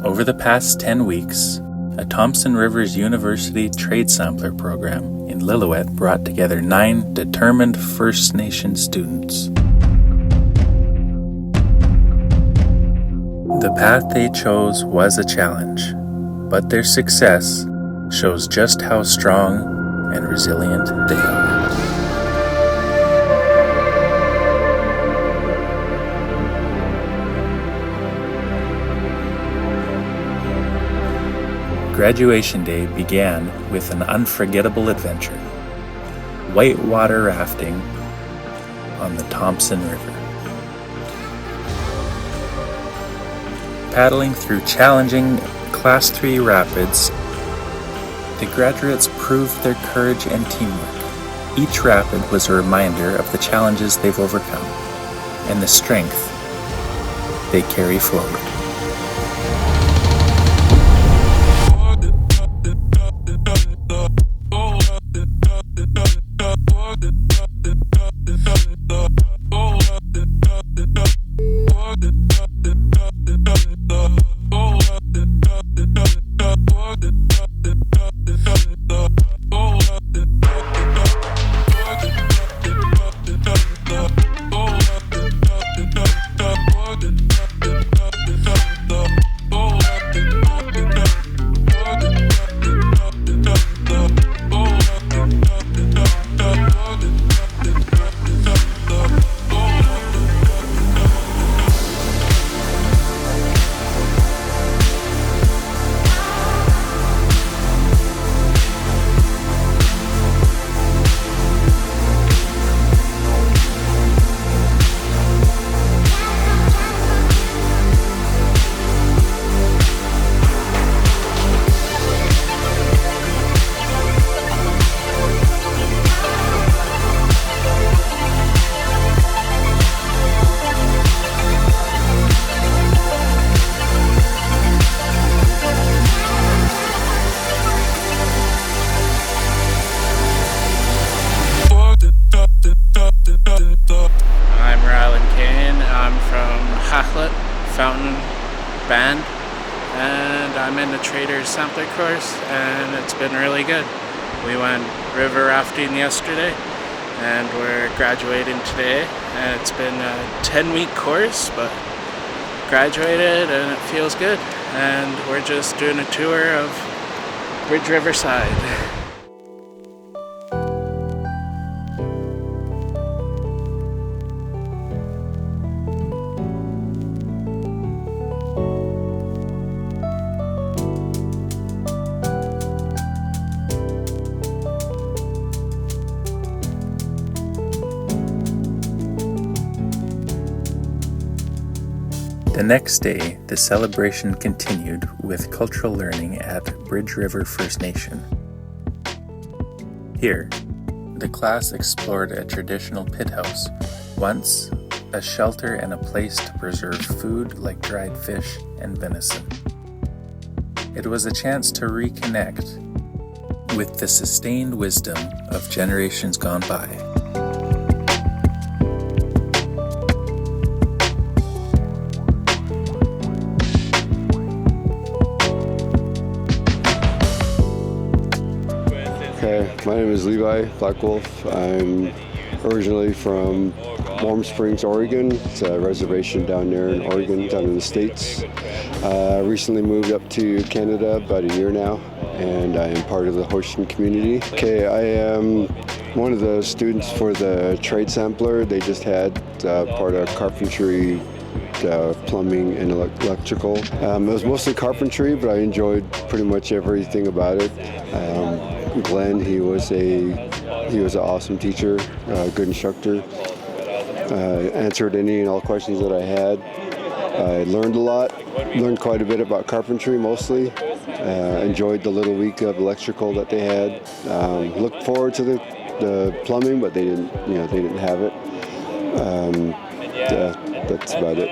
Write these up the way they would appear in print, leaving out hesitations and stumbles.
Over the past 10 weeks, a Thompson Rivers University Trade Sampler program in Lillooet brought together 9 determined First Nation students. The path they chose was a challenge, but their success shows just how strong and resilient they are. Graduation day began with an unforgettable adventure: whitewater rafting on the Thompson River. Paddling through challenging Class 3 rapids, the graduates proved their courage and teamwork. Each rapid was a reminder of the challenges they've overcome and the strength they carry forward. Fountain band, and I'm in the TRU Sampler course, and it's been really good. We went river rafting yesterday and we're graduating today, and it's been a 10-week course, but graduated and it feels good, and we're just doing a tour of Bridge Riverside. The next day, the celebration continued with cultural learning at Bridge River First Nation. Here, the class explored a traditional pit house, once a shelter and a place to preserve food like dried fish and venison. It was a chance to reconnect with the sustained wisdom of generations gone by. My name is Levi Blackwolf. I'm originally from Warm Springs, Oregon. It's a reservation down there in Oregon, down in the States. Recently moved up to Canada about a year now, and I am part of the Haitian community. I am one of the students for the Trade Sampler. They just had part of carpentry, plumbing, and electrical. It was mostly carpentry, but I enjoyed pretty much everything about it. Glenn, he was an awesome teacher, good instructor. Answered any and all questions that I had. I learned a lot, learned quite a bit about carpentry mostly. Enjoyed the little week of electrical that they had. Looked forward to the plumbing, but they didn't have it. That's about it.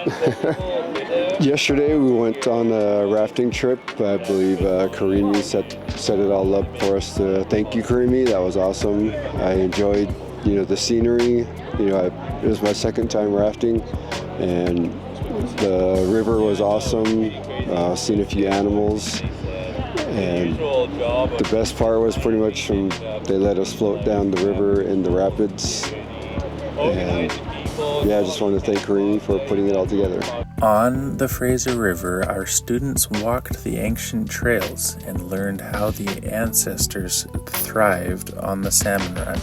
Yesterday we went on a rafting trip. I believe Karimi set it all up for us. Thank you, Karimi. That was awesome. I enjoyed, the scenery. It was my second time rafting, and The river was awesome. Seen a few animals. And the best part was pretty much when they let us float down the river in the rapids. And yeah, I just want to thank Karini for putting it all together. On the Fraser River, our students walked the ancient trails and learned how the ancestors thrived on the salmon run.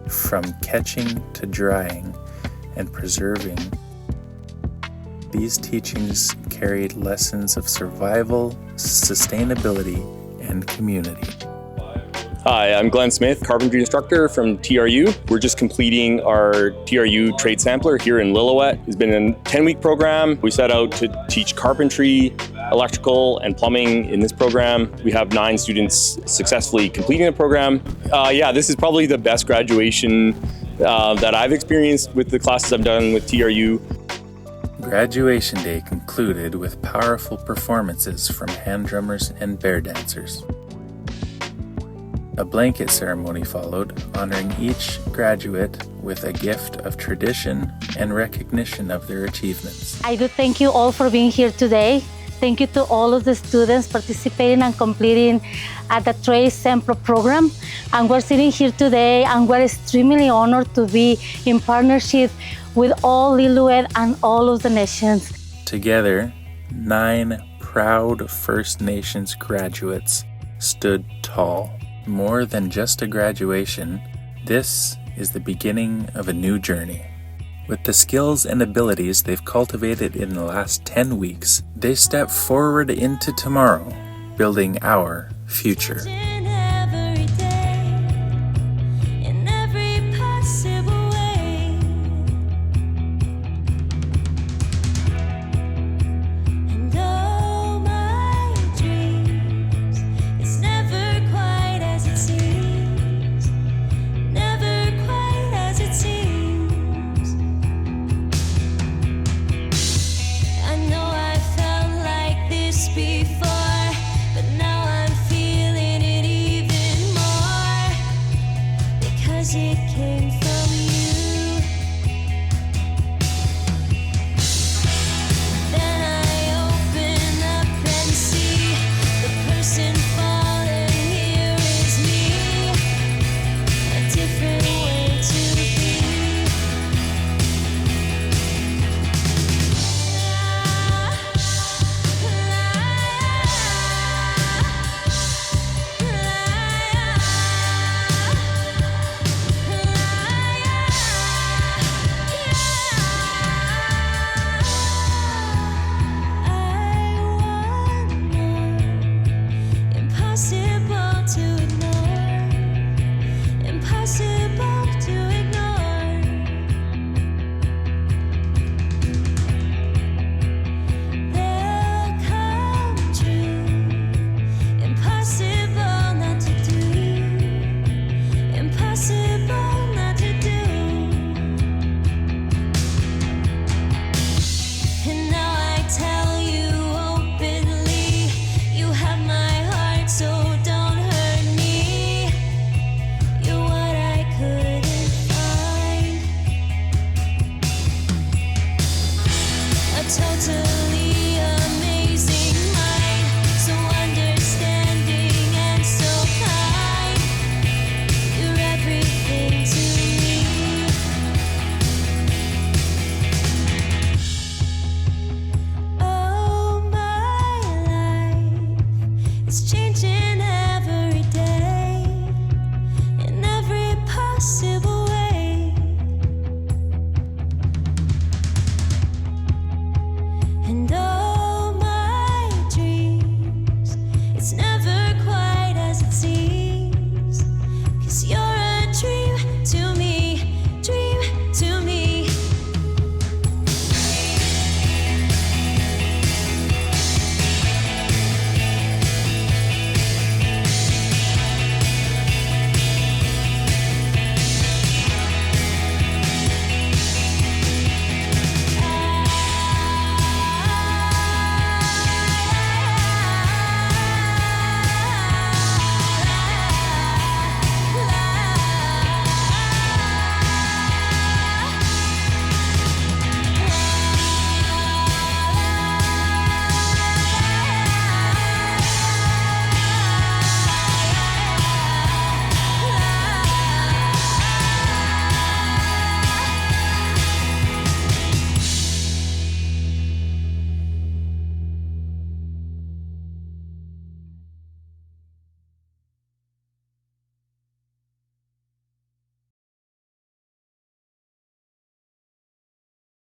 From catching to drying and preserving, these teachings carried lessons of survival, sustainability, and community. Hi, I'm Glenn Smith, carpentry instructor from TRU. We're just completing our TRU Trade Sampler here in Lillooet. It's been a 10-week program. We set out to teach carpentry, electrical, and plumbing in this program. We have 9 students successfully completing the program. This is probably the best graduation that I've experienced with the classes I've done with TRU. Graduation day concluded with powerful performances from hand drummers and bear dancers. A blanket ceremony followed, honoring each graduate with a gift of tradition and recognition of their achievements. I do thank you all for being here today. Thank you to all of the students participating and completing at the Trade Sampler program. And we're sitting here today and we're extremely honored to be in partnership with all Lillooet and all of the nations. Together, 9 proud First Nations graduates stood tall. More than just a graduation, this is the beginning of a new journey. With the skills and abilities they've cultivated in the last 10 weeks, they step forward into tomorrow, building our future. It came from you. Then I open up and see the person falling here is me. A different way to be. Total